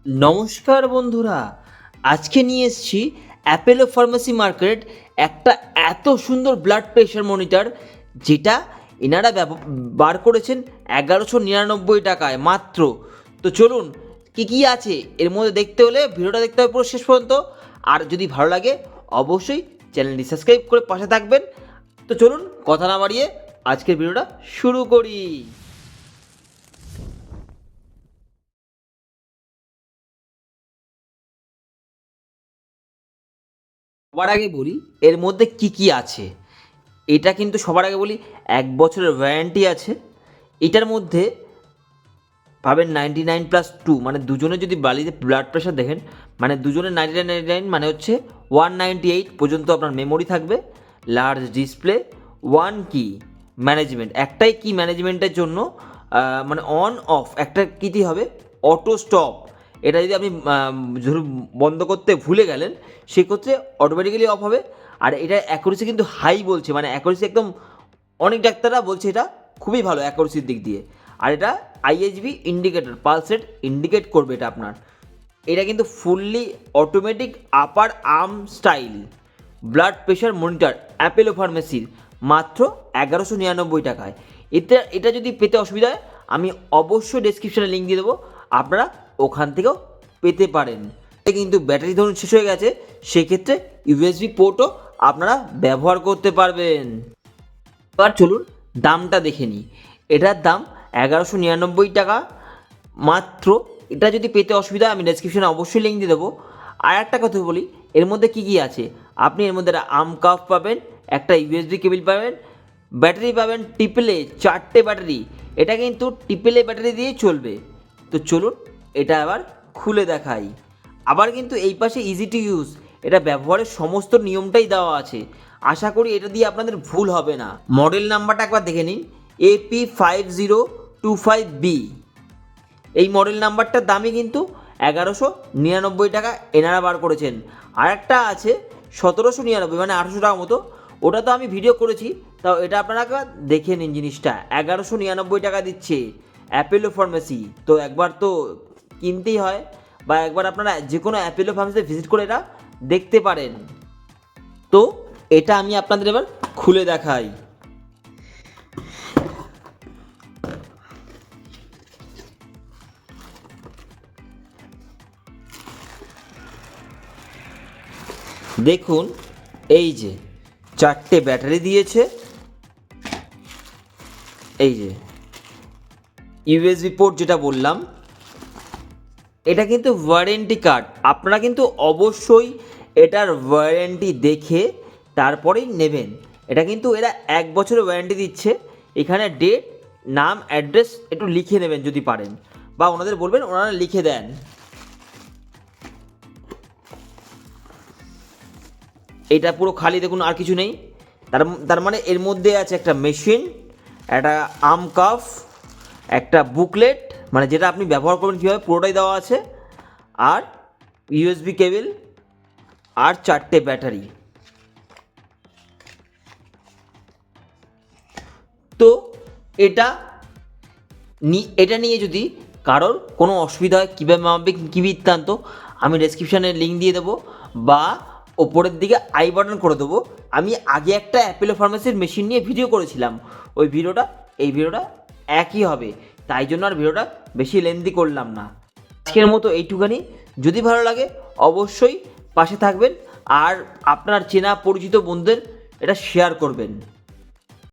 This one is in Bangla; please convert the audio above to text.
নমস্কার বন্ধুরা, আজকে নিয়ে এসেছি অ্যাপেলো ফার্মেসি মার্কেট একটা এত সুন্দর ব্লাড প্রেশার মনিটর, যেটা এনারা বার করেছেন 1199 টাকায় মাত্র। তো চলুন কি কি আছে এর মধ্যে দেখতে হলে ভিডিওটা দেখতে হবে পুরো শেষ পর্যন্ত। আর যদি ভালো লাগে অবশ্যই চ্যানেলটি সাবস্ক্রাইব করে পাশে থাকবেন। তো চলুন কথা না বাড়িয়ে আজকের ভিডিওটা শুরু করি। সবার আগে বলি এর মধ্যে কি কি আছে। এটা কিন্তু সবার আগে বলি 1 বছরের ওয়ারেন্টি আছে। এটার মধ্যে পাবেন 99+2, মানে দুজনে যদি বালিতে ব্লাড প্রেশার দেখেন, মানে দুজনে 99 মানে হচ্ছে 198 পর্যন্ত আপনার মেমোরি থাকবে, লার্জ ডিসপ্লে, ওয়ান কি ম্যানেজমেন্ট, একটাই কি ম্যানেজমেন্টের জন্য, মানে অন অফ একটা কীটি হবে অটো স্টপ। এটা যদি আপনি ধরুন বন্ধ করতে ভুলে গেলেন, সেক্ষেত্রে অটোমেটিক্যালি অফ হবে। আর এটা অ্যাকুরেসি কিন্তু হাই বলছে, মানে অ্যাকুরেসি একদম অনেক ডাক্তাররা বলছে এটা খুবই ভালো অ্যাকুরেসির দিক দিয়ে। আর এটা IHB indicator, pulse rate indicate করবে এটা আপনার। এটা কিন্তু fully automatic upper arm style blood pressure monitor Apollo ফার্মেসির, মাত্র 1199 টাকায়। এটা যদি পেতে অসুবিধা হয় আমি অবশ্যই ডেসক্রিপশানে লিঙ্ক দিয়ে দেবো, আপনারা ওখান থেকেও পেতে পারেন। কিন্তু ব্যাটারি ধরুন শেষ হয়ে গেছে, সেক্ষেত্রে ইউএসবি পোর্টও আপনারা ব্যবহার করতে পারবেন। এবার চলুন দামটা দেখে নিই। এটার দাম 1199 টাকা মাত্র। এটা যদি পেতে অসুবিধা আমি ডেসক্রিপশনে অবশ্যই লিঙ্ক দিয়ে দেবো। আর একটা কথা বলি, এর মধ্যে কি কি আছে। আপনি এর মধ্যে একটা আর্ম কাফ পাবেন, একটা ইউএসবি কেবল পাবেন, ব্যাটারি পাবেন ট্রিপল-এ 4টে ব্যাটারি। এটা কিন্তু ট্রিপল-এ ব্যাটারি দিয়েই চলবে। তো চলুন এটা আবার খুলে দেখাই। আবার কিন্তু এই পাশে ইজি টু ইউজ, এটা ব্যবহারের সমস্ত নিয়মটাই দেওয়া আছে। আশা করি এটা দিয়ে আপনাদের ভুল হবে না। মডেল নাম্বারটা একবার দেখে নিন, AP5025B। এই মডেল নাম্বারটার দামই কিন্তু 1199 টাকা এনারা বার করেছেন। আর একটা আছে 1799, মানে 800 টাকা মতো, ওটা তো আমি ভিডিও করেছি, তাও এটা আপনারা একবার দেখে নিন। জিনিসটা 1199 টাকা দিচ্ছে অ্যাপেলো ফার্মেসি। তো একবার তো কিনতেই হয়, বা একবার আপনারা যে কোনো অ্যাপেলো ফার্মেসিতে ভিজিট করে এটা দেখতে পারেন। তো এটা আমি আপনাদের এবার খুলে দেখাই। দেখুন এই যে 4টে ব্যাটারি দিয়েছে, এই যে ইউএসবি পোর্ট যেটা বললাম, এটা কিন্তু ওয়ারেন্টি কার্ড। আপনারা কিন্তু অবশ্যই এটার ওয়ারেন্টি দেখে তারপরেই নেবেন। এটা কিন্তু এরা 1 বছরের ওয়ারেন্টি দিচ্ছে। এখানে ডেট, নাম, অ্যাড্রেস একটু লিখে নেবেন যদি পারেন, বা ওনাদের বলবেন ওনারা লিখে দেন। এটা পুরো খালি, দেখুন আর কিছু নেই। তার মানে এর মধ্যে আছে একটা মেশিন, একটা আর্ম কাফ, একটা বুকলেট, মানে যেটা আপনি ব্যবহার করবেন কীভাবে পুরোটাই দেওয়া আছে, আর ইউএসবি কেবল, আর 4টে ব্যাটারি। তো এটা নিয়ে যদি কারোর কোনো অসুবিধা হয়, কীভাবে মাপবে কী বৃত্তান্ত, আমি ডেসক্রিপশানে লিঙ্ক দিয়ে দেবো, বা ওপরের দিকে আই বাটন করে দেবো। আমি আগে একটা অ্যাপেলো ফার্মেসির মেশিন নিয়ে ভিডিও করেছিলাম, ওই ভিডিওটা এই ভিডিওটা একই হবে, তাই জন্য আর ভিডিওটা বেশি লেন্দি করলাম না। আজকের মতো এইটুখানি। যদি ভালো লাগে অবশ্যই পাশে থাকবেন, আর আপনার চেনা পরিচিত বন্ধুদের এটা শেয়ার করবেন।